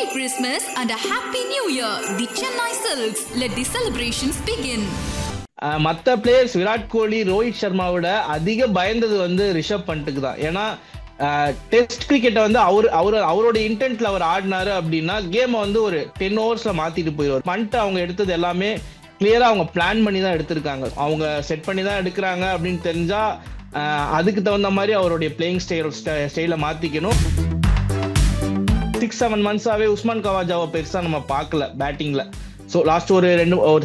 Merry Christmas and a Happy New Year. The Chennai Silks. Let the celebrations begin. மற்ற players Virat Kohli, Rohit சர்மாவோட அதிக பயந்தது வந்து ரிஷப் பண்ட்டுக்கு தான். ஏன்னா டெஸ்ட் கிரிக்கெட்டை வந்து அவரோட இன்டென்ட்ல அவர் ஆடினாரு அப்படின்னா கேமை வந்து ஒரு 10 ஓவர்ஸ்ல மாத்திட்டு போயிடுவார். பண்ட் அவங்க எடுத்தது எல்லாமே கிளியரா அவங்க பிளான் பண்ணி தான் எடுத்திருக்காங்க. அவங்க செட் பண்ணி தான் எடுக்கிறாங்க அப்படின்னு தெரிஞ்சா அதுக்கு தகுந்த மாதிரி அவருடைய பிளேயிங் ஸ்டைலை மாத்திக்கணும். 6-7 மந்த்ஸாவே உஸ்மான் கவாஜாவை பெருசா நம்ம பார்க்கல பேட்டிங்ல. ஸோ லாஸ்ட் ஒரு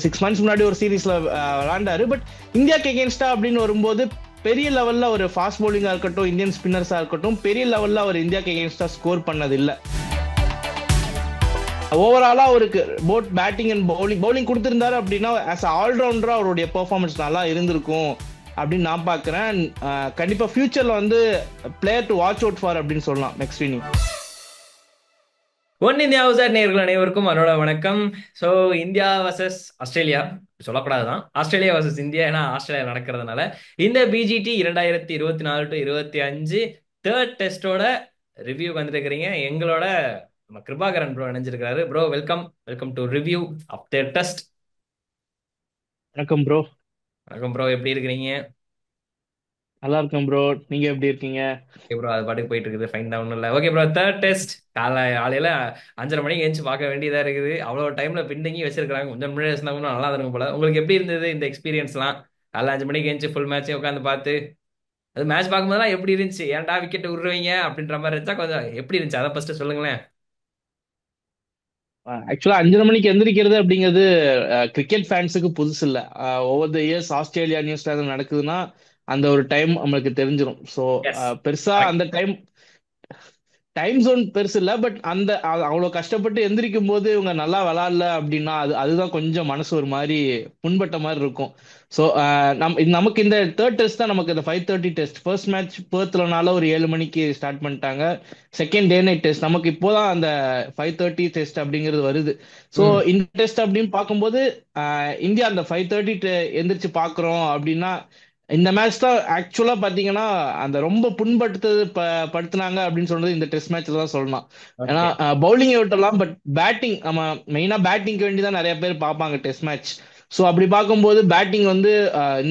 6 மந்த்ஸ் முன்னாடி ஒரு சீரீஸ்ல விளாண்டாரு. பட் இந்தியாக்கு எகேன்ஸ்டா அப்படின்னு வரும்போது பெரிய லெவல்ல ஒரு ஃபாஸ்ட் பவுலிங்கா இருக்கட்டும், இந்தியன் ஸ்பின்னர்ஸா இருக்கட்டும், பெரிய லெவல்ல அவர் இந்தியாக்கு எகேன்ஸ்டா ஸ்கோர் பண்ணது இல்லை. ஓவராலா அவருக்கு போத் பேட்டிங் அண்ட் பவுலிங் கொடுத்திருந்தாரு அப்படின்னா ஆஸ் ஆல்ரவுண்டரா அவருடைய பெர்ஃபார்மன்ஸ் நல்லா இருந்திருக்கும் அப்படின்னு நான் பாக்குறேன். கண்டிப்பா ஃபியூச்சர்ல வந்து player to watch out for அப்படின்னு சொல்லலாம் next inning. One India house நேயர்கள் அனைவருக்கும் அரோட வணக்கம். ஸோ இந்தியா வர்சஸ் ஆஸ்திரேலியா சொல்லக்கூடாதுதான், ஆஸ்திரேலியா வர்சஸ் இந்தியா, ஏன்னா ஆஸ்திரேலியா நடக்கிறதுனால இந்த பிஜிடி 2024 to 2025 தேர்ட் டெஸ்டோட ரிவ்யூ வந்துருக்கிறீங்க. எங்களோட நம்ம கிருபாகரன் ப்ரோ நினைஞ்சிருக்காரு. Bro welcome to review of third test. வணக்கம் ப்ரோ. வணக்கம் ப்ரோ, எப்படி இருக்கிறீங்க? நல்லா இருக்கேன் ப்ரோ, நீங்க எப்படி இருக்கீங்க? ப்ரோ அது பாட்டுக்கு போயிட்டு இருக்குது, ஃபைன் டவுன் இல்லை. ஓகே ப்ரோ, தேர்ட் டெஸ்ட் காலையில 5:30 மணிக்கு எழுந்து பார்க்க வேண்டியதா இருக்குது. அவ்வளோ டைம்ல பின்னிங்கி வச்சிருக்காங்க. கொஞ்சம் முன்னாடி இருந்தாலும் நல்லா இருக்கும் போல. உங்களுக்கு எப்படி இருந்தது இந்த எக்ஸ்பீரியன்ஸ்லாம்? காலைல 5 மணிக்கு எழுந்து ஃபுல் மேட்சையும் உட்காந்து பார்த்து அது மேட்ச் பார்க்கும்போதெல்லாம் எப்படி இருந்துச்சு? ஏன்டா விக்கெட் விடுறீங்க அப்படின்ற மாதிரி இருந்துச்சா? கொஞ்சம் எப்படி இருந்துச்சு அதை ஃபர்ஸ்ட் சொல்லுங்களேன். ஆக்சுவலா 5:30 மணிக்கு எந்திரிக்கிறது அப்படிங்கிறது கிரிக்கெட் ஃபேன்ஸுக்கு புதுசு இல்லை. Over the years Australia New Zealand நடக்குதுன்னா அந்த ஒரு டைம் நம்மளுக்கு தெரிஞ்சிடும். ஸோ பெருசா அந்த டைம் ஜோன் பெருசு இல்லை. பட் அந்த அவ்வளோ கஷ்டப்பட்டு எந்திரிக்கும் போது இவங்க நல்லா விளாடல அப்படின்னா அதுதான் கொஞ்சம் மனசு ஒரு மாதிரி புண்பட்ட மாதிரி இருக்கும். ஸோ நமக்கு இந்த தேர்ட் டெஸ்ட் தான் நமக்கு இந்த 5:30 டெஸ்ட். ஃபர்ஸ்ட் மேட்ச் பேர்த்லனால ஒரு 7 மணிக்கு ஸ்டார்ட் பண்ணிட்டாங்க. செகண்ட் டே நைட் டெஸ்ட் நமக்கு இப்போதான் அந்த 5:30 டெஸ்ட் அப்படிங்கிறது வருது. ஸோ இந்த டெஸ்ட் அப்படின்னு பார்க்கும்போது இந்தியா அந்த 5:30 எந்திரிச்சு பார்க்குறோம் அப்படின்னா இந்த மேட்ச் தான் ஆக்சுவலா பாத்தீங்கன்னா அந்த ரொம்ப படுத்துனாங்க அப்படின்னு சொல்றது இந்த டெஸ்ட் மேட்ச்ல தான் சொல்லலாம். ஏன்னா பவுலிங் விட்டலாம், பட் பேட்டிங் நம்ம மெயினா பேட்டிங்க்கு வேண்டி தான் நிறைய பேர் பார்ப்பாங்க டெஸ்ட் மேட்ச். ஸோ அப்படி பார்க்கும்போது பேட்டிங் வந்து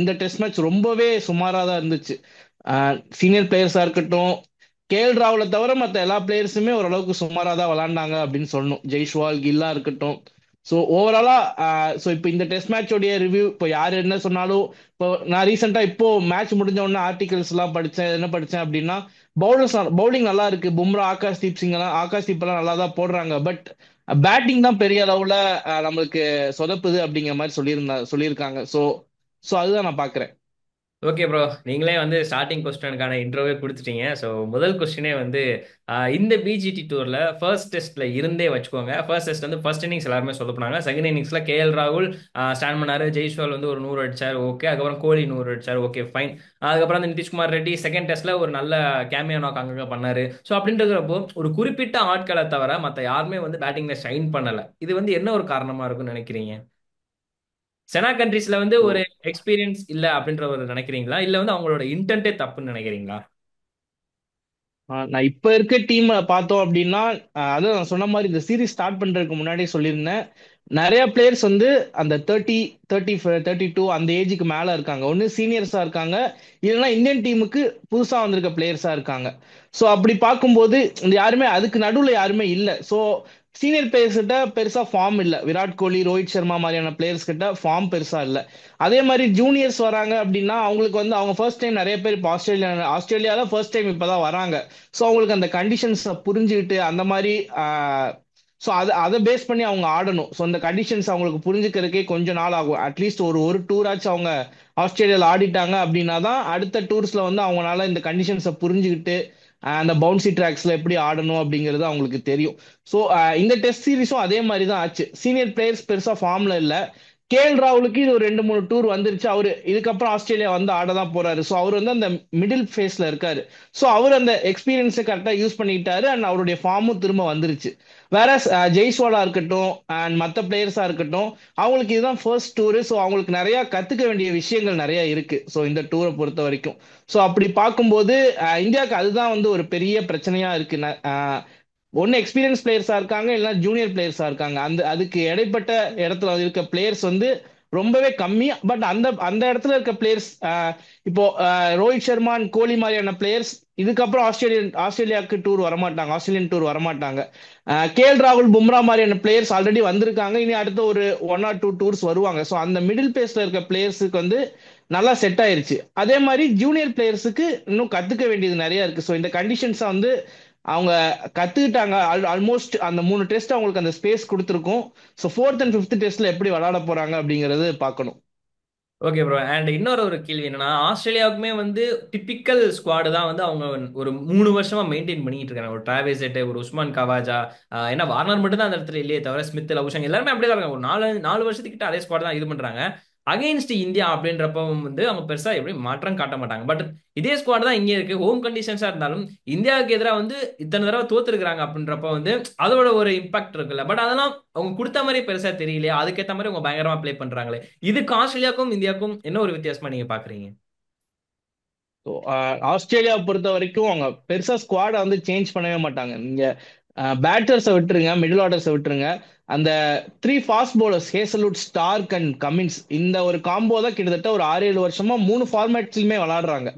இந்த டெஸ்ட் மேட்ச் ரொம்பவே சுமாரா தான் இருந்துச்சு. சீனியர் பிளேயர்ஸா இருக்கட்டும், கேஎல் ராகுலை தவிர மற்ற எல்லா பிளேயர்ஸுமே ஓரளவுக்கு சுமாரா தான் விளாண்டாங்க அப்படின்னு சொல்லணும். ஜெய்ஸ்வால், கில்லா இருக்கட்டும். ஸோ ஓவராலா ஸோ இப்போ இந்த டெஸ்ட் மேட்சோடைய ரிவ்யூ இப்போ யார் என்ன சொன்னாலும், இப்போ நான் ரீசெண்டா இப்போ மேட்ச் முடிஞ்ச உடனே ஆர்டிகல்ஸ் எல்லாம் என்ன படிச்சேன் அப்படின்னா பவுலிங் நல்லா இருக்கு. பும்ரா, ஆகாஷ் தீப் எல்லாம் நல்லா தான் போடுறாங்க. பட் பேட்டிங் தான் பெரிய அளவுல நம்மளுக்கு சொதப்புது அப்படிங்கிற மாதிரி சொல்லியிருக்காங்க. ஸோ ஸோ அதுதான் நான் பாக்குறேன். ஓகே ப்ரோ, நீங்களே வந்து ஸ்டார்டிங் கொஸ்டினுக்கான இன்ட்ரோவே கொடுத்துட்டீங்க. ஸோ முதல் கொஸ்டினே வந்து இந்த பிஜிடி டூர்ல ஃபர்ஸ்ட் டெஸ்ட்ல இருந்தே வச்சுக்கோங்க. ஃபர்ஸ்ட் டெஸ்ட் வந்து ஃபர்ஸ்ட் இன்னிங்ஸ் எல்லாருமே சொல்ல போனாங்க. செகண்ட் இன்னிங்ஸ்ல கேஎல் ராகுல் ஸ்டாண்ட் பண்ணாரு. ஜெய்ஸ்வால் வந்து ஒரு 100 அடிச்சார், ஓகே. அதுக்கப்புறம் கோலி 100 அடிச்சார், ஓகே ஃபைன். அதுக்கப்புறம் வந்து நிதிஷ்குமார் ரெட்டி செகண்ட் டெஸ்ட்ல ஒரு நல்ல கேமியோ நாக் அங்கங்க பண்ணாரு. ஸோ அப்படின்றப்போ ஒரு குறிப்பிட்ட ஆட்களை தவிர மற்ற யாருமே வந்து பேட்டிங்ல ஷைன் பண்ணல. இது வந்து என்ன ஒரு காரணமா இருக்கும்னு நினைக்கிறீங்க? செனா கண்ட்ரீஸ்ல வந்து ஒரு எக்ஸ்பீரியன்ஸ் இல்ல அப்படின்ற ஒரு நினைக்கிறீங்களா, இல்ல வந்து அவங்களோட இன்டென்ட்டே தப்புன்னு நினைக்கிறீங்களா? நான் இப்ப இருக்க டீம் பார்த்தோம் அப்படின்னா அதான் நான் சொன்ன மாதிரி இந்த சீரீஸ் ஸ்டார்ட் பண்றதுக்கு முன்னாடியே சொல்லியிருந்தேன். நிறைய பிளேயர்ஸ் வந்து அந்த 32 அந்த ஏஜுக்கு மேல இருக்காங்க. ஒன்னு சீனியர்ஸா இருக்காங்க, இல்லைன்னா இந்தியன் டீமுக்கு புதுசா வந்திருக்க பிளேயர்ஸா இருக்காங்க. ஸோ அப்படி பார்க்கும்போது இந்த யாருமே அதுக்கு நடுவுல யாருமே இல்லை. ஸோ சீனியர் பிளேயர்ஸ் கிட்ட பெருசா ஃபார்ம் இல்லை. விராட் கோலி, ரோஹித் சர்மா மாதிரியான பிளேயர்ஸ் கிட்ட ஃபார்ம் பெருசா இல்லை. அதே மாதிரி ஜூனியர்ஸ் வராங்க அப்படின்னா அவங்களுக்கு வந்து அவங்க ஃபர்ஸ்ட் டைம் நிறைய பேர் இப்போ ஆஸ்திரேலியால ஃபர்ஸ்ட் டைம் இப்பதான் வராங்க. ஸோ அவங்களுக்கு அந்த கண்டிஷன்ஸ் புரிஞ்சுக்கிட்டு அந்த மாதிரி ஸோ அதை பேஸ் பண்ணி அவங்க ஆடணும். ஸோ அந்த கண்டிஷன்ஸ் அவங்களுக்கு புரிஞ்சுக்கிறதுக்கே கொஞ்சம் நாள் ஆகும். அட்லீஸ்ட் ஒரு டூராச்சும் அவங்க ஆஸ்திரேலியாவில் ஆடிட்டாங்க அப்படின்னா தான் அடுத்த டூர்ஸ்ல வந்து அவங்களால இந்த கண்டிஷன்ஸை புரிஞ்சுக்கிட்டு அந்த பவுன்சி ட்ராக்ஸ்ல எப்படி ஆடணும் அப்படிங்கிறது அவங்களுக்கு தெரியும். ஸோ இந்த டெஸ்ட் சீரிஸும் அதே மாதிரி தான் ஆச்சு. சீனியர் பிளேயர்ஸ் பெருசா ஃபார்ம்ல இல்லை. கேஎல் ராகுலுக்கு இது ஒரு 2-3 டூர் வந்துருச்சு. அவரு இதுக்கப்புறம் ஆஸ்திரேலியா வந்து ஆட தான் போறாரு. ஸோ அவர் வந்து அந்த மிடில் ஃபேஸ்ல இருக்காரு. ஸோ அவர் அந்த எக்ஸ்பீரியன்ஸை கரெக்டா யூஸ் பண்ணிட்டாரு அண்ட் அவருடைய ஃபார்மும் திரும்ப வந்துருச்சு. வேற ஜெய்ஸ்வாலா இருக்கட்டும் அண்ட் மற்ற பிளேயர்ஸா இருக்கட்டும், அவங்களுக்கு இதுதான் ஃபர்ஸ்ட் டூரு. ஸோ அவங்களுக்கு நிறைய கத்துக்க வேண்டிய விஷயங்கள் நிறைய இருக்கு. ஸோ இந்த டூரை பொறுத்த வரைக்கும் ஸோ அப்படி பார்க்கும்போது இந்தியாவுக்கு அதுதான் வந்து ஒரு பெரிய பிரச்சனையா இருக்கு. ஒன்னு எக்ஸ்பீரியன்ஸ் பிளேயர்ஸா இருக்காங்க, இல்லைன்னா ஜூனியர் பிளேயர்ஸா இருக்காங்க. அதுக்கு இடைப்பட்ட இடத்துல இருக்க பிளேயர்ஸ் வந்து ரொம்பவே கம்மி. பட் அந்த அந்த இடத்துல இருக்க பிளேயர்ஸ் இப்போ ரோஹித் சர்மா and கோலி மாதிரியான பிளேயர்ஸ் இதுக்கப்புறம் ஆஸ்திரேலியாவுக்கு டூர் வரமாட்டாங்க, ஆஸ்திரேலியன் டூர் வரமாட்டாங்க. கேஎல் ராகுல், பும்ரா மாதிரியான பிளேயர்ஸ் ஆல்ரெடி வந்திருக்காங்க, இனி அடுத்த ஒரு 1 or 2 டூர்ஸ் வருவாங்க. ஸோ அந்த மிடில் பேஸ்ல இருக்க பிளேயர்ஸுக்கு வந்து நல்லா செட் ஆயிருச்சு. அதே மாதிரி ஜூனியர் பிளேயர்ஸுக்கு இன்னும் கத்துக்க வேண்டியது நிறைய இருக்கு. ஸோ இந்த கண்டிஷன்ஸை வந்து அவங்க கத்துக்கிட்டாங்க. ஆல்மோஸ்ட் அந்த 3 டெஸ்ட் அவங்களுக்கு அந்த ஸ்பேஸ் கொடுத்துருக்கும். ஸோ 4th and 5th டெஸ்ட்ல எப்படி விளையாட போறாங்க அப்படிங்கறது பார்க்கணும். Okay bro. அண்ட் இன்னொரு ஒரு கேள்வி என்னன்னா, ஆஸ்திரேலியாவுக்குமே வந்து டிபிக்கல் ஸ்குவாடு தான் வந்து அவங்க ஒரு 3 வருஷமா மெயின்டைன் பண்ணிட்டு இருக்காங்க. ஒரு டிராவிஸ் ஹெட், ஒரு உஸ்மான் கவாஜா, ஏன்னா வார்னர் மட்டும் தான் அந்த இடத்துல இல்லையே தவிர ஸ்மித், லவுஷங் எல்லாருமே அப்படியே தான் இருக்காங்க. ஒரு 4 வருஷத்துக்கிட்ட அதே ஸ்குவாட் தான் இது பண்றாங்க. அகைன்ஸ்ட் இந்தியா அப்படின்றப்ப வந்து அவங்க பெருசா எப்படி மாற்றம் காட்ட மாட்டாங்க. பட் இதே ஸ்குவாட் தான் இங்கே இருக்கு. ஹோம் கண்டிஷன்ஸா இருந்தாலும் இந்தியாவுக்கு எதிராக வந்து இத்தனை தடவை தோத்துருக்காங்க அப்படின்றப்ப வந்து அதோட ஒரு இம்பாக்ட் இருக்குல்ல. பட் அதெல்லாம் அவங்க கொடுத்த மாதிரி பெருசா தெரியலையா? அதுக்கேற்ற மாதிரி அவங்க பயங்கரமா ப்ளே பண்றாங்களே. இதுக்கு ஆஸ்திரேலியாவுக்கும் இந்தியாவுக்கும் என்ன ஒரு வித்தியாசமா நீங்க பாக்குறீங்க? ஆஸ்திரேலியா பொறுத்த வரைக்கும் அவங்க பெருசா ஸ்குவாடை வந்து சேஞ்ச் பண்ணவே மாட்டாங்க. நீங்க பேட்டர்ஸை விட்டுருங்க, மிடில் ஆர்டர்ஸை விட்டுருங்க, அந்த 3 fast bowlers Hazlewood, Stark and Cummins, இந்த ஒரு காம்போ தான் கிட்டத்தட்ட ஒரு 6-7 வருஷமா 3 ஃபார்மேட்ஸ்லயுமே விளையாடுறாங்க.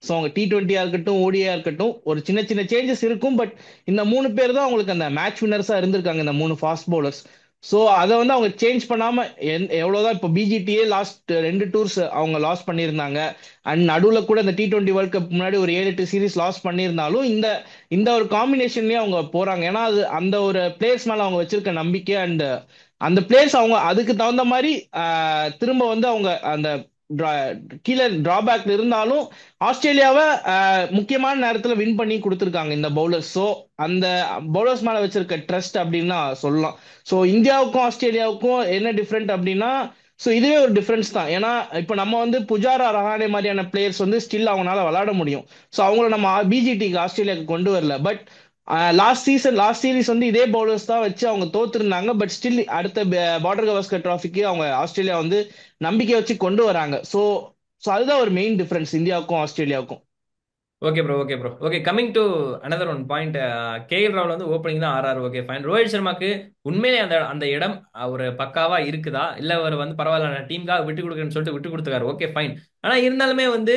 ஸோ அவங்க T20 இருக்கட்டும், ஓடியா இருக்கட்டும், ஒரு சின்ன சின்ன சேஞ்சஸ் இருக்கும். பட் இந்த 3 பேர் தான் அவங்களுக்கு அந்த மேட்ச் வின்னர்ஸா இருந்திருக்காங்க, இந்த 3 ஃபாஸ்ட் பவுலர்ஸ். ஸோ அதை வந்து அவங்க சேஞ்ச் பண்ணாம எவ்வளவுதான் இப்போ பிஜிடியே லாஸ்ட் 2 டூர்ஸ் அவங்க லாஸ் பண்ணியிருந்தாங்க. அண்ட் நடுவில் கூட இந்த T20 வேர்ல்ட் கப் முன்னாடி ஒரு 7-8 சீரீஸ் லாஸ் பண்ணியிருந்தாலும் இந்த இந்த ஒரு காம்பினேஷன்லயே அவங்க போறாங்க. ஏன்னா அது அந்த ஒரு பிளேயர்ஸ் மேல அவங்க வச்சிருக்க நம்பிக்கை. அண்ட் அந்த பிளேயர்ஸ் அவங்க அதுக்கு தகுந்த மாதிரி திரும்ப வந்து அவங்க அந்த கீழே டிராபேக்ல இருந்தாலும் ஆஸ்திரேலியாவை முக்கியமான நேரத்துல வின் பண்ணி கொடுத்துருக்காங்க இந்த பவுலர்ஸ். ஸோ அந்த பவுலர்ஸ் மேல வச்சிருக்க ட்ரஸ்ட் அப்படின்னு சொல்லலாம். ஸோ இந்தியாவுக்கும் ஆஸ்திரேலியாவுக்கும் என்ன டிஃப்ரெண்ட் அப்படின்னா, ஸோ இதுவே ஒரு டிஃபரன்ஸ் தான். ஏன்னா இப்போ நம்ம வந்து புஜாரா, ரஹானே மாதிரியான பிளேயர்ஸ் வந்து ஸ்டில் அவங்களால விளையாட முடியும். ஸோ அவங்கள நம்ம பிஜிடிக்கு ஆஸ்திரேலியாவுக்கு கொண்டு வரல. பட் லாஸ்ட் சீரிஸ் வந்து இதே பவுலர்ஸ் தான் வச்சு அவங்க தோத்துருந்தாங்க. பட் ஸ்டில் அடுத்த பார்டர் கவாஸ்கர் டிராஃபிக்கு அவங்க ஆஸ்திரேலியா வந்து நம்பிக்கை வச்சு கொண்டு வராங்க. ஸோ ஸோ அதுதான் ஒரு மெயின் டிஃபரன்ஸ் இந்தியாவுக்கும் ஆஸ்திரேலியாவுக்கும். Okay bro, okay bro. Okay, coming to another one point. KL ராகுல் வந்து ஓப்பனிங் தான் ஆறாரு. Okay fine. ரோஹித் சர்மாக்கு உண்மையிலே அந்த அந்த இடம் ஒரு பக்காவா இருக்குதா, இல்ல அவர் வந்து பரவாயில்ல நான் டீமுக்காக விட்டு கொடுக்குறேன்னு சொல்லிட்டு விட்டு கொடுத்துருக்காரு. Okay fine. ஆனா இருந்தாலுமே வந்து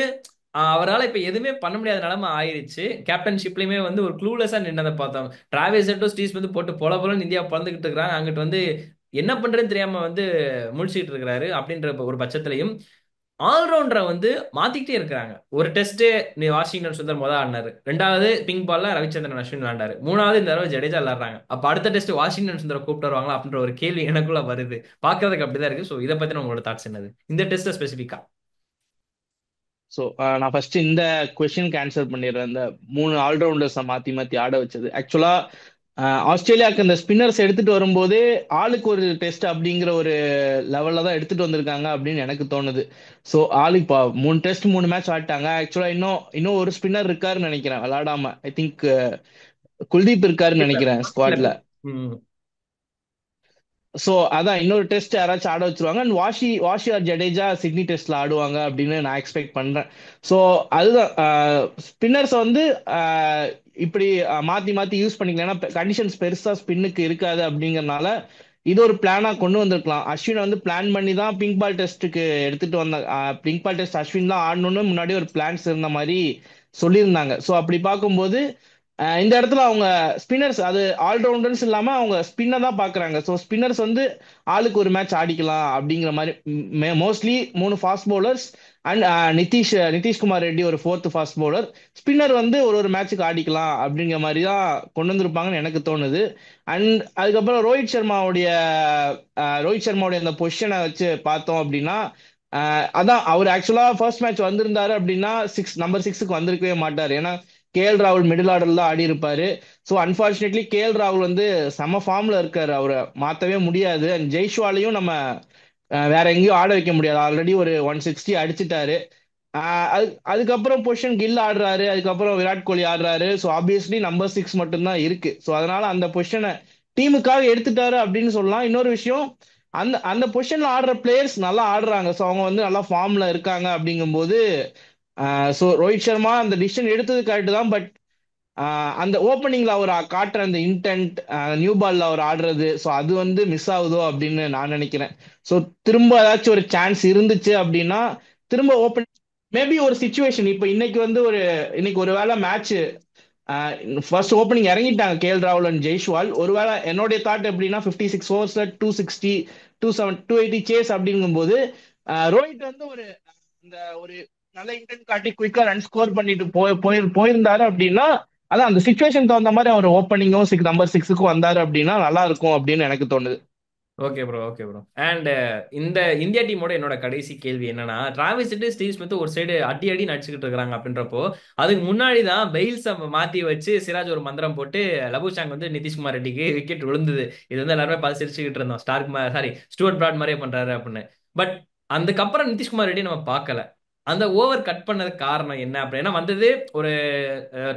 அவரால் இப்ப எதுவுமே பண்ண முடியாத நிலைமை ஆயிருச்சு. கேப்டன்ஷிப்லயுமே வந்து ஒரு க்ளூலெஸ்ஸா நின்னதை பார்த்தோம். டிராவிஸ் ஹெட்டும் ஸ்டீஸ் வந்து போட்டு பொல பொலன்னு இந்தியா பறந்துகிட்டு இருக்கிறாங்க. அங்கிட்டு வந்து என்ன பண்றதுன்னு தெரியாம வந்து முழிச்சிட்டு இருக்கிறாரு. அப்படின்ற ஒரு பட்சத்திலையும் ஆல்ரவுண்டரை வந்து மாத்திக்கிட்டே இருக்கிறாங்க. ஒரு டெஸ்ட் நீ வாஷிங்டன் சுந்தர் முதல் ஆடினாரு, 2வது பிங்க் பால்ல ரவிச்சந்திரன் அஸ்வின் விளையாண்டாரு, 3வது இந்த தடவை ஜடேஜா விளையாடுறாங்க. அப்ப அடுத்த டெஸ்ட் வாஷிங்டன் சுந்தரை கூப்பிட்டு வருவாங்களா அப்படின்ற ஒரு கேள்வி எனக்குள்ள வருது. பாக்குறதுக்கு அப்படிதான் இருக்கு. ஸோ இதை பத்தி உங்களோட தாட்ஸ் என்னது இந்த டெஸ்ட் ஸ்பெசிபிக்கா? ஸோ நான் ஃபர்ஸ்ட் இந்த கொஸ்டினுக்கு ஆன்சர் பண்ணிடுறேன். இந்த 3 ஆல்ரவுண்டர்ஸை மாத்தி மாத்தி ஆட வச்சது ஆக்சுவலா ஆஸ்திரேலியாவுக்கு இந்த ஸ்பின்னர்ஸ் எடுத்துட்டு வரும்போதே ஆளுக்கு ஒரு டெஸ்ட் அப்படிங்கிற ஒரு லெவல்ல தான் எடுத்துட்டு வந்திருக்காங்க அப்படின்னு எனக்கு தோணுது. ஸோ ஆளுக்கு இப்போ 3 டெஸ்ட் 3 மேட்ச் ஆடிட்டாங்க. ஆக்சுவலா இன்னும் ஒரு ஸ்பின்னர் இருக்காருன்னு நினைக்கிறேன் விளையாடாம. ஐ திங்க் குல்தீப் இருக்காருன்னு நினைக்கிறேன் ஸ்குவாட்ல. ஸோ அதான் இன்னொரு டெஸ்ட் யாராச்சும் ஆட வச்சிருவாங்க. And Washi or Jadeja Sydney டெஸ்ட்ல ஆடுவாங்க அப்படின்னு நான் எக்ஸ்பெக்ட் பண்றேன். ஸோ அதுதான் ஸ்பின்னர்ஸ் வந்து இப்படி மாத்தி மாத்தி யூஸ் பண்ணிக்கலாம். ஏன்னா கண்டிஷன்ஸ் பெருசா ஸ்பின்னுக்கு இருக்காது அப்படிங்கறதுனால இது ஒரு பிளானா கொண்டு வந்திருக்கலாம். அஸ்வின் வந்து பிளான் பண்ணி தான் பிங்க் பால் டெஸ்ட்டுக்கு எடுத்துட்டு வந்த. பிங்க் பால் டெஸ்ட் அஸ்வின் தான் ஆடணும்னு முன்னாடி ஒரு பிளான்ஸ் இருந்த மாதிரி சொல்லியிருந்தாங்க. ஸோ அப்படி பார்க்கும்போது இந்த இடத்துல அவங்க ஸ்பின்னர்ஸ் அது ஆல்ரவுண்டர்ஸ் இல்லாம அவங்க ஸ்பின்னர் தான் பாக்குறாங்க. ஸோ ஸ்பின்னர்ஸ் வந்து ஆளுக்கு ஒரு மேட்ச் ஆடிக்கலாம் அப்படிங்கிற மாதிரி mostly 3 fast bowlers and Nitish Kumar Reddy ஒரு 4th ஃபாஸ்ட் பவுலர். ஸ்பின்னர் வந்து ஒரு மேட்சுக்கு ஆடிக்கலாம் அப்படிங்கிற மாதிரி தான் கொண்டு வந்திருப்பாங்கன்னு எனக்கு தோணுது. அண்ட் அதுக்கப்புறம் ரோஹித் சர்மாவுடைய அந்த பொசிஷனை வச்சு பார்த்தோம் அப்படின்னா அதான் அவர் ஆக்சுவலா ஃபர்ஸ்ட் மேட்ச் வந்திருந்தாரு அப்படின்னா நம்பர் 6க்கு வந்திருக்கவே மாட்டார். ஏன்னா கேஎல் ராகுல் மிடில் ஆர்டர்ல தான் ஆடி இருப்பாரு. ஸோ அன்பார்ச்சுனேட்லி கேஎல் ராகுல் வந்து செம ஃபார்ம்ல இருக்காரு, அவரை மாத்தவே முடியாது. அண்ட் ஜெய்ஷ்வாலையும் நம்ம வேற எங்கேயும் ஆட வைக்க முடியாது, ஆல்ரெடி ஒரு 160 அடிச்சிட்டாரு. அதுக்கப்புறம் பொசிஷன் கில் ஆடுறாரு, அதுக்கப்புறம் விராட் கோலி ஆடுறாரு. ஸோ ஆப்வியஸ்லி நம்பர் 6 மட்டும்தான் இருக்கு. ஸோ அதனால அந்த பொசிஷனை டீமுக்காக எடுத்துட்டாரு அப்படின்னு சொல்லலாம். இன்னொரு விஷயம், அந்த அந்த பொசிஷன்ல ஆடுற பிளேயர்ஸ் நல்லா ஆடுறாங்க. ஸோ அவங்க வந்து நல்லா ஃபார்ம்ல இருக்காங்க அப்படிங்கும்போது ஸோ ரோஹித் சர்மா அந்த டிசிஷன் எடுத்தது கரெக்ட் தான். பட் அந்த ஓப்பனிங்ல அவர் காட்டுற அந்த இன்டென்ட், நியூ பால்ல அவர் ஆடுறது, ஸோ அது வந்து மிஸ் ஆகுதோ அப்படின்னு நான் நினைக்கிறேன். ஸோ திரும்ப ஏதாச்சும் ஒரு சான்ஸ் இருந்துச்சு அப்படின்னா திரும்ப ஓப்பன், மேபி ஒரு சுச்சுவேஷன் இப்போ இன்னைக்கு ஒரு வேளை மேட்ச் ஃபர்ஸ்ட் ஓப்பனிங் இறங்கிட்டாங்க கேஎல் ராகுல் அண்ட் ஜெய்ஷ்வால். ஒருவேளை என்னுடைய தாட் எப்படின்னா 56 ஓவர்ஸ்ல 260 280 சேஸ் அப்படிங்கும்போது ரோஹித் வந்து ஒரு நல்ல இன்டென்ட் காட்டி குயிக்கா ரன் ஸ்கோர் பண்ணிட்டு போயிருந்தாரு அப்படின்னா, அதான் அந்த சுச்சுவேஷன் தகுந்த மாதிரி அவர் ஓப்பனிங்கும் நம்பர் 6க்கும் வந்தாரு அப்படின்னா நல்லா இருக்கும் அப்படின்னு எனக்கு தோணுது. Okay bro, okay bro. And இந்த இந்தியா டீமோட என்னோட கடைசி கேள்வி என்னன்னா, டிராவிஸ் ஹெட், ஸ்டீவ் ஸ்மித் ஒரு சைடு அடி அடி நடிச்சுக்கிட்டு இருக்காங்க அப்படின்றப்போ, அதுக்கு முன்னாடி தான் பெயில்ஸ் மாத்தி வச்சு சிராஜ் ஒரு மந்திரம் போட்டு லபுஷாங் வந்து நிதிஷ்குமார் ரெட்டிக்கு விக்கெட் விழுந்தது. இது வந்து எல்லாருமே பார்த்து சிரிச்சுக்கிட்டு இருந்தோம், ஸ்டூவர்ட் பிராட் மாதிரியே பண்றாரு அப்படின்னு. பட் அதுக்கப்புறம் நிதிஷ்குமார் ரெட்டி நம்ம பார்க்கல. அந்த ஓவர் கட் பண்ணதுக்கு காரணம் என்ன அப்படின்னா, வந்தது ஒரு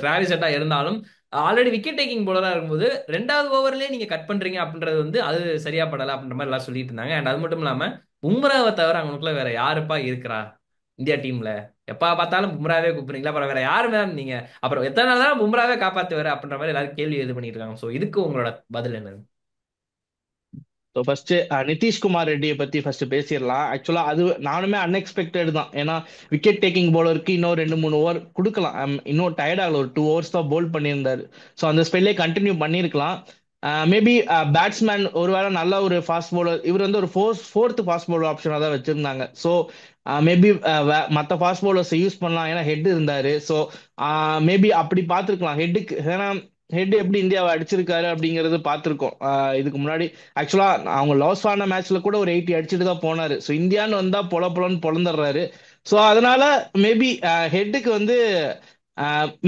டிராவிஸ் ஹெட்டா இருந்தாலும் ஆல்ரெடி விக்கெட் டேக்கிங் போலரா இருக்கும்போது 2வது ஓவர்லயே நீங்க கட் பண்றீங்க அப்படின்றது வந்து அது சரியா படல அப்படின்ற மாதிரி எல்லாம் சொல்லிட்டு இருந்தாங்க. அண்ட் அது மட்டும் இல்லாம பும்ராவை தவிர அவங்களுக்குள்ள வேற யாருப்பா இருக்கிறா இந்தியா டீம்ல? எப்ப பார்த்தாலும் பும்ராவே கூப்பிடுறீங்களா, அப்புறம் வேற யாருமே நீங்க அப்புறம் எத்தனை நாள் தான் பும்ராவே காப்பாத்துவாரு அப்படின்ற மாதிரி எல்லாரும் கேள்வி இது பண்ணிட்டு இருக்காங்க. சோ இதுக்கு உங்களோட பதில் என்னது? ஸோ ஃபர்ஸ்ட் நிதிஷ்குமார் ரெட்டியை பத்தி ஃபர்ஸ்ட் பேசிடலாம். ஆக்சுவலா அது நானுமே அன்எக்ஸ்பெக்டட் தான். ஏன்னா விக்கெட் டேக்கிங் பவுலருக்கு இன்னும் 2-3 ஓவர் கொடுக்கலாம். இன்னும் டயர்ட் ஆகல, ஒரு 2 ஓவர்ஸ் தான் போல் பண்ணியிருந்தாரு. ஸோ அந்த ஸ்பெல்லே கண்டினியூ பண்ணியிருக்கலாம். மேபி பேட்ஸ்மேன் ஒருவேளை நல்ல ஒரு ஃபாஸ்ட் பவுலர், இவர் வந்து ஒரு ஃபோர்த் ஃபாஸ்ட் பவுலர் ஆப்ஷனாக தான் வச்சிருந்தாங்க. ஸோ மேபி மற்ற ஃபாஸ்ட் பவுலர்ஸை யூஸ் பண்ணலாம், ஏன்னா ஹெட் இருந்தாரு. ஸோ மேபி அப்படி பார்த்துருக்கலாம் ஹெட்டுக்கு. ஏன்னா ஹெட் எப்படி இந்தியாவை அடிச்சிருக்காரு அப்படிங்கறது பார்த்துருக்கோம் இதுக்கு முன்னாடி. ஆக்சுவலா அவங்க லாஸ் ஆன மேட்ச்ல கூட ஒரு 80 அடிச்சுட்டு தான் போனாரு. ஸோ இந்தியான்னு வந்தா பொலன்னு பொழந்துடுறாரு. ஸோ அதனால மேபி ஹெட்டுக்கு வந்து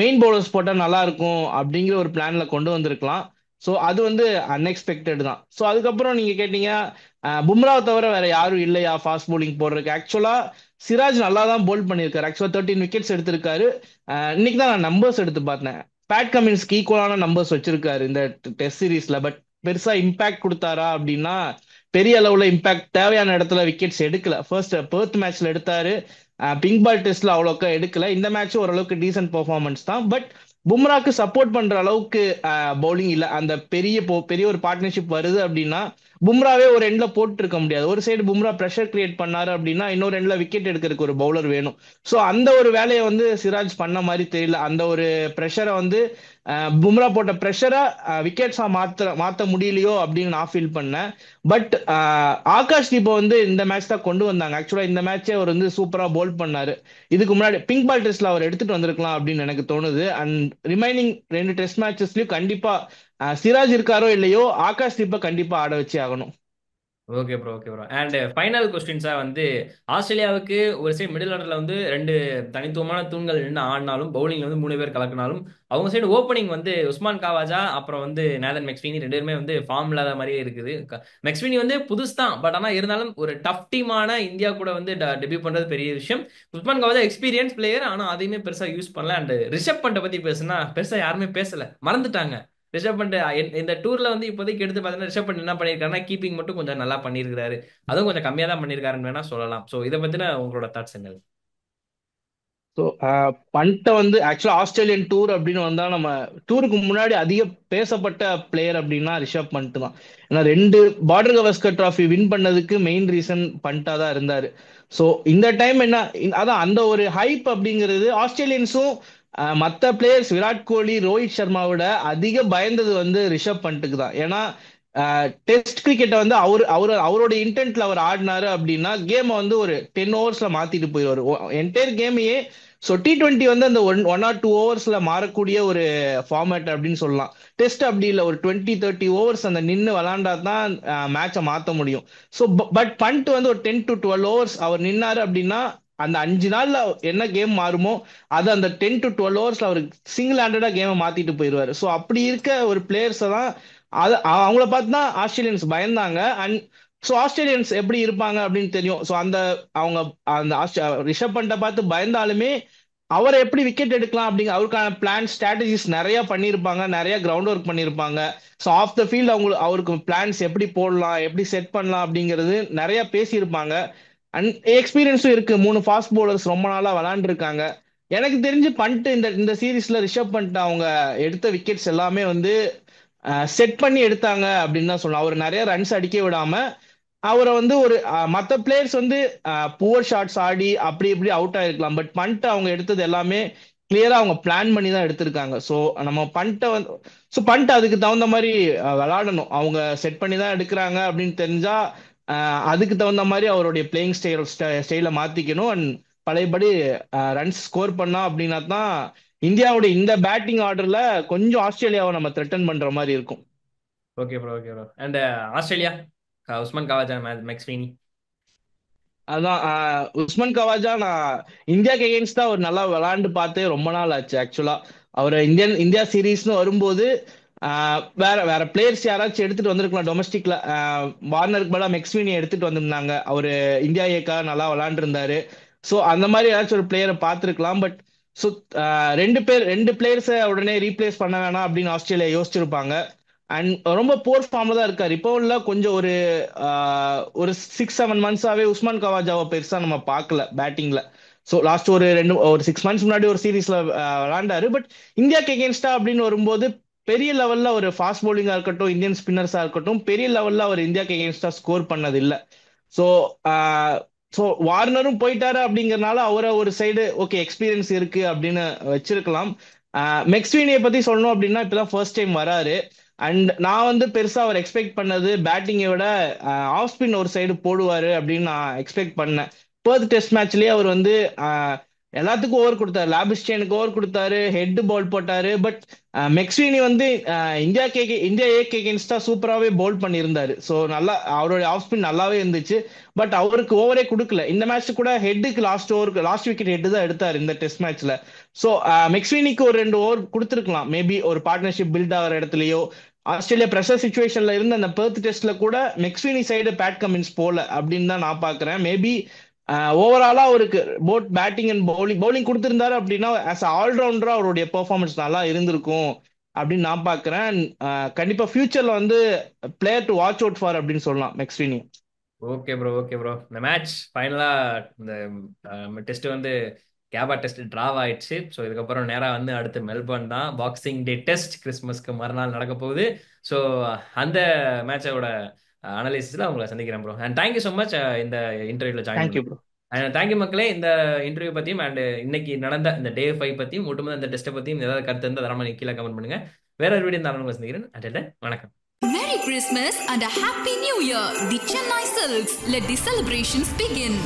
மெயின் பவுலர்ஸ் போட்டா நல்லா இருக்கும் அப்படிங்கிற ஒரு பிளான்ல கொண்டு வந்திருக்கலாம். ஸோ அது வந்து அன்எக்ஸ்பெக்டட் தான். ஸோ அதுக்கப்புறம் நீங்க கேட்டீங்க பும்ராவை தவிர வேற யாரும் இல்லையா ஃபாஸ்ட் bowling போடுறதுக்கு. ஆக்சுவலா சிராஜ் நல்லா தான் போல் பண்ணியிருக்காரு. ஆக்சுவலா 13 விக்கெட்ஸ் எடுத்திருக்காரு. இன்னைக்கு தான் நான் நம்பர்ஸ் எடுத்து பார்த்தேன். பேட் கமின்ஸ்க்கு ஈக்குவலான நம்பர்ஸ் வச்சிருக்காரு இந்த டெஸ்ட் சீரீஸ்ல. பட் பெருசா இம்பாக்ட் கொடுத்தாரா அப்படின்னா பெரிய அளவுல இம்பாக்ட் தேவையான இடத்துல விக்கெட்ஸ் எடுக்கல. ஃபர்ஸ்ட் பெர்த் மேட்ச்ல எடுத்தாரு, பிங்க் பால் டெஸ்ட்ல அவ்வளோக்கா எடுக்கல. இந்த மேட்ச் ஓரளவுக்கு டீசென்ட் பெர்ஃபார்மன்ஸ் தான். பட் பும்ராக்கு சப்போர்ட் பண்ற அளவுக்கு பவுலிங் இல்ல. அந்த பெரிய ஒரு பார்ட்னர்ஷிப் வருது அப்படின்னா பும்ராவே ஒரு எண்ட்ல போட்டு இருக்க முடியாது. ஒரு சைடு பும்ரா பிரஷர் கிரியேட் பண்ணாரு அப்படின்னா இன்னொரு எண்ட்ல விக்கெட் எடுக்கிறதுக்கு ஒரு பவுலர் வேணும். ஸோ அந்த ஒரு வேலையை வந்து சிராஜ் பண்ண மாதிரி தெரியல. அந்த ஒரு ப்ரெஷரை வந்து பும்ரா போட்ட ப்ரெஷரை விக்கெட்ஸா மாத்த முடியலையோ அப்படின்னு நான் ஃபீல் பண்ணேன். பட் ஆகாஷ் தீபா வந்து இந்த மேட்ச் தான் கொண்டு வந்தாங்க. ஆக்சுவலா இந்த மேட்சே அவர் வந்து சூப்பரா போல் பண்ணாரு. இதுக்கு முன்னாடி பிங்க் பால் டெஸ்ட்ல அவர் எடுத்துட்டு வந்திருக்கலாம் அப்படின்னு எனக்கு தோணுது. அண்ட் ரிமைனிங் 2 டெஸ்ட் மேட்சஸ்லயும் கண்டிப்பா சிராஜ் இருக்காரோ இல்லையோ ஆகாஷ் தீபா கண்டிப்பா ஆட வச்சே ஆகணும். Okay bro, okay bro. And final கொஸ்டின்ஸா வந்து ஆஸ்திரேலியாவுக்கு ஒரு சைடு மிடில் ஆர்டர்ல வந்து 2 தனித்துவமான தூண்கள் நின்று ஆடினாலும், பவுலிங்ல வந்து 3 பேர் கலக்கினாலும், அவங்க சைடு ஓப்பனிங் வந்து உஸ்மான் காவாஜா அப்புறம் வந்து நேதன் மெக்ஸ்வீனி 2 பேருமே வந்து ஃபார்ம் இல்லாத மாதிரியே இருக்குது. மெக்ஸ்வீனி வந்து புதுசு தான், பட் ஆனா இருந்தாலும் ஒரு டஃப் டீமான இந்தியா கூட வந்து டெபியூ பண்றது பெரிய விஷயம். உஸ்மான் காவாஜா எக்ஸ்பீரியன்ஸ் பிளேயர், ஆனா அதையுமே பெருசா யூஸ் பண்ணல. அண்ட் ரிஷப் பண்ட பத்தி பேசுனா பெருசா யாருமே பேசல, மறந்துட்டாங்க. ரிஷப் பண்ட் இந்த டூர்ல வந்து இப்போதைக்கு எடுத்து பார்த்தீங்கன்னா ரிஷப் பண்ட் என்ன பண்ணியிருக்காருன்னா கீப்பிங் மட்டும் கொஞ்சம் நல்லா பண்ணியிருக்காரு. அதுவும் கொஞ்சம் கம்மியா தான் பண்ணியிருக்காருன்னு வேணா சொல்லலாம். ஸோ இதை பத்தின உங்களோட தாட்ஸ் என்னது? ஸோ பண்ட்டை வந்து ஆக்சுவலா ஆஸ்திரேலியன் டூர் அப்படின்னு வந்தா நம்ம டூருக்கு முன்னாடி அதிக பேசப்பட்ட பிளேயர் அப்படின்னா ரிஷப் பண்ட் தான். ஏன்னா 2 பார்டர் கவாஸ்கர் டிராஃபி வின் பண்ணதுக்கு மெயின் ரீசன் பண்டா தான் இருந்தாரு. ஸோ இந்த டைம் என்ன அதான் அந்த ஒரு ஹைப் அப்படிங்கிறது ஆஸ்திரேலியன்ஸும் மற்ற பிளேயர்ஸ் விராட் கோலி ரோஹித் சர்மாவோட அதிக பயந்தது வந்து ரிஷப் பண்ட்டுக்கு தான். ஏன்னா டெஸ்ட் கிரிக்கெட்டை வந்து அவரோட இன்டென்ட்ல அவர் ஆடினாரு அப்படின்னா கேமை வந்து ஒரு 10 ஓவர்ஸ்ல மாத்திட்டு போயிடுவாரு என்டையர் கேமையே. ஸோ T20 வந்து அந்த 1 or 2 ஓவர்ஸ்ல மாறக்கூடிய ஒரு ஃபார்மேட் அப்படின்னு சொல்லலாம். டெஸ்ட் அப்படி இல்லை, ஒரு 20-30 ஓவர்ஸ் அந்த நின்று விளாண்டா தான் மேட்சை மாற்ற முடியும். ஸோ பட் பண்ட் வந்து ஒரு 10 to 12 ஓவர்ஸ் அவர் நின்னாரு அப்படின்னா அந்த 5 நாள்ல என்ன கேம் மாறுமோ அது அந்த 10 to 12 ஓவர்ஸ்ல அவர் சிங்கிள் ஹேண்டடா கேமை மாத்திட்டு போயிடுவாரு. ஸோ அப்படி இருக்க ஒரு பிளேயர்ஸை தான் அவங்கள பார்த்து தான் ஆஸ்திரேலியன்ஸ் பயந்தாங்க. அண்ட் ஸோ ஆஸ்திரேலியன்ஸ் எப்படி இருப்பாங்க அப்படின்னு தெரியும். ஸோ அவங்க அந்த ரிஷப் பண்ட்டை பார்த்து பயந்தாலுமே அவரை எப்படி விக்கெட் எடுக்கலாம் அப்படிங்க அவருக்கான பிளான் ஸ்ட்ராட்டஜிஸ் நிறைய பண்ணியிருப்பாங்க, நிறைய கிரவுண்ட் ஒர்க் பண்ணியிருப்பாங்க. ஸோ ஆஃப் த ஃபீல்ட் அவருக்கு பிளான்ஸ் எப்படி போடலாம், எப்படி செட் பண்ணலாம் அப்படிங்கிறது நிறைய பேசியிருப்பாங்க. அண்ட் எக்ஸ்பீரியன்ஸும் இருக்கு. 3 ஃபாஸ்ட் பவுலர்ஸ் ரொம்ப நாளா விளாண்டுருக்காங்க. எனக்கு தெரிஞ்சு பண்ட் இந்த இந்த சீரீஸ்ல ரிஷப் பண்ட் அவங்க எடுத்த விக்கெட்ஸ் எல்லாமே வந்து செட் பண்ணி எடுத்தாங்க அப்படின்னு தான் சொல்லலாம். அவர் நிறைய ரன்ஸ் அடிக்க விடாம அவரை வந்து ஒரு மற்ற பிளேயர்ஸ் வந்து புவர் ஷாட்ஸ் ஆடி அப்படி இப்படி அவுட் ஆயிருக்கலாம். பட் பண்ட் அவங்க எடுத்தது எல்லாமே கிளியரா அவங்க பிளான் பண்ணி தான் எடுத்திருக்காங்க. ஸோ நம்ம பண்ட்டை வந்து பண்ட் அதுக்கு தகுந்த மாதிரி விளையாடணும். அவங்க செட் பண்ணி தான் எடுக்கிறாங்க அப்படின்னு தெரிஞ்சா அதுக்கு தகுந்த மாதிரி அவருடைய பிளேயிங் ஸ்டைலை மாத்திக்கணும். அண்ட் பழையபடி ரன்ஸ் ஸ்கோர் பண்ணா அப்படின்னா தான் இந்தியாவுடைய இந்த பேட்டிங் ஆர்டர்ல கொஞ்சம் ஆஸ்திரேலியாவை நம்ம த்ரெட்டன் பண்ற மாதிரி இருக்கும். Okay bro, okay bro. And Australia, Usman Khawaja, McSweeney. அதான் உஸ்மான் கவாஜா நான் இந்தியாக்கு எகெயின்ஸ்டா ஒரு நல்லா விளையாண்டு பார்த்தே ரொம்ப நாள் ஆச்சு ஆக்சுவலா. அவர் இந்தியா சீரீஸ்னு வரும்போது வேற வேற பிளேயர்ஸ் யாராச்சும் எடுத்துட்டு வந்திருக்கலாம் டொமஸ்டிக்ல. வார்னருக்கு பதிலாக மெக்ஸ்வீனி எடுத்துட்டு வந்திருந்தாங்க. அவரு இந்தியா ஏக்காக நல்லா விளையாண்டுருந்தாரு. ஸோ அந்த மாதிரி ஏதாச்சும் ஒரு பிளேயரை பார்த்துருக்கலாம். பட் ஸோ ரெண்டு பிளேயர்ஸை உடனே ரீப்ளேஸ் பண்ண வேணாம் அப்படின்னு ஆஸ்திரேலியா யோசிச்சிருப்பாங்க. அண்ட் ரொம்ப போர் ஃபார்ம்ல தான் இருக்காரு இப்போ. உள்ள கொஞ்சம் ஒரு 6-7 மந்த்ஸாவே உஸ்மான் கவாஜாவை பெருசா நம்ம பார்க்கல பேட்டிங்ல. ஸோ லாஸ்ட் ஒரு 6 மந்த்ஸ் முன்னாடி ஒரு சீரீஸ்ல விளையாண்டாரு. பட் இந்தியாக்கு எகேன்ஸ்டா அப்படின்னு வரும்போது பெரிய லெவல்ல ஒரு ஃபாஸ்ட் பவுலிங்கா இருக்கட்டும், இந்தியன் ஸ்பின்னர்ஸா இருக்கட்டும், பெரிய லெவல்ல அவர் இந்தியாக்கு எகேன்ஸ்டா ஸ்கோர் பண்ணது இல்ல. ஸோ ஸோ வார்னரும் போயிட்டாரு அப்படிங்கறதுனால அவரை ஒரு சைடு ஓகே எக்ஸ்பீரியன்ஸ் இருக்கு அப்படின்னு வச்சிருக்கலாம். மெக்ஸ்வீனியை பத்தி சொல்லணும் அப்படின்னா இப்பதான் ஃபர்ஸ்ட் டைம் வராரு. அண்ட் நான் வந்து பெருசா அவர் எக்ஸ்பெக்ட் பண்ணது பேட்டிங்கை விட ஆஃப் ஸ்பின் ஒரு சைடு போடுவாரு அப்படின்னு நான் எக்ஸ்பெக்ட் பண்ணேன். பர்த் டெஸ்ட் மேட்ச்லயே அவர் வந்து எல்லாத்துக்கும் ஓவர் கொடுத்தாரு. லாபிஸ்டேனுக்கு ஓவர் கொடுத்தாரு, ஹெட் பால் போட்டாரு. பட் மெக்ஸ்வீனி வந்து இந்தியா ஏக்கு எகென்ஸ்டா சூப்பராகவே பவுல் பண்ணியிருந்தாரு. ஸோ நல்லா அவருடைய ஆஃப் ஸ்பின் நல்லாவே இருந்துச்சு. பட் அவருக்கு ஓவரே கொடுக்கல. இந்த மேட்ச் கூட ஹெட்டுக்கு லாஸ்ட் விக்கெட் ஹெட் தான் எடுத்தாரு இந்த டெஸ்ட் மேட்ச்ல. ஸோ மெக்ஸ்வீனிக்கு ஒரு 2 ஓவர் கொடுத்துருக்கலாம். மேபி ஒரு பார்ட்னர்ஷிப் பில்ட் ஆகிற இடத்துலயோ. ஆஸ்திரேலியா பிரஷர் சுச்சுவேஷன்ல இருந்து அந்த பெர்த் டெஸ்ட்ல கூட மெக்ஸ்வீனி சைடு பேட் கமின்ஸ் போல அப்படின்னு தான் நான் பாக்குறேன். மேபி ஓவராலா அவருக்கு போத் பேட்டிங் அண்ட் பவுலிங் கொடுத்திருந்தாரு அப்படின்னா ஆஸ் ஆல்ரவுண்டரா அவருடைய பெர்ஃபார்மன்ஸ் நல்லா இருந்திருக்கும் அப்படின்னு நான் பாக்குறேன். கண்டிப்பா ஃபியூச்சர்ல வந்து player to watch out for அப்படின்னு சொல்லலாம் McSweeney. Okay bro, okay bro. இந்த மேட்ச் ஃபைனலா இந்த டெஸ்ட் வந்து கேபா டெஸ்ட் டிராவ் ஆயிடுச்சு. ஸோ இதுக்கப்புறம் நேராக வந்து அடுத்து மெல்பர்ன் தான் பாக்ஸிங் டே டெஸ்ட், கிறிஸ்மஸ்க்கு மறுநாள் நடக்க போகுது. ஸோ அந்த மேட்சோட அனலிசிஸ்ல உங்களை சந்திக்கிறேன் bro. And thank you so much இந்த இன்டர்வியூல ஜாயின் தேங்க்யூ பண்ணி. ப்ரோ. அண்ட் தேங்க்யூ மக்களே. இந்த இன்டர்வியூ பற்றியும் அண்ட் இன்னைக்கு நடந்த இந்த டே 5 பற்றியும் ஒட்டுமொத்த இந்த டெஸ்ட்டை பற்றியும் ஏதாவது கருத்து இருந்தால் தரமா கீழே கமெண்ட் பண்ணுங்க. வேற ஒரு வீடியோ இருந்தாலும் உங்களை சந்திக்கிறேன். அண்ட் வணக்கம். Merry Christmas and a Happy New Year. The Chennai Silks. Let the celebrations begin.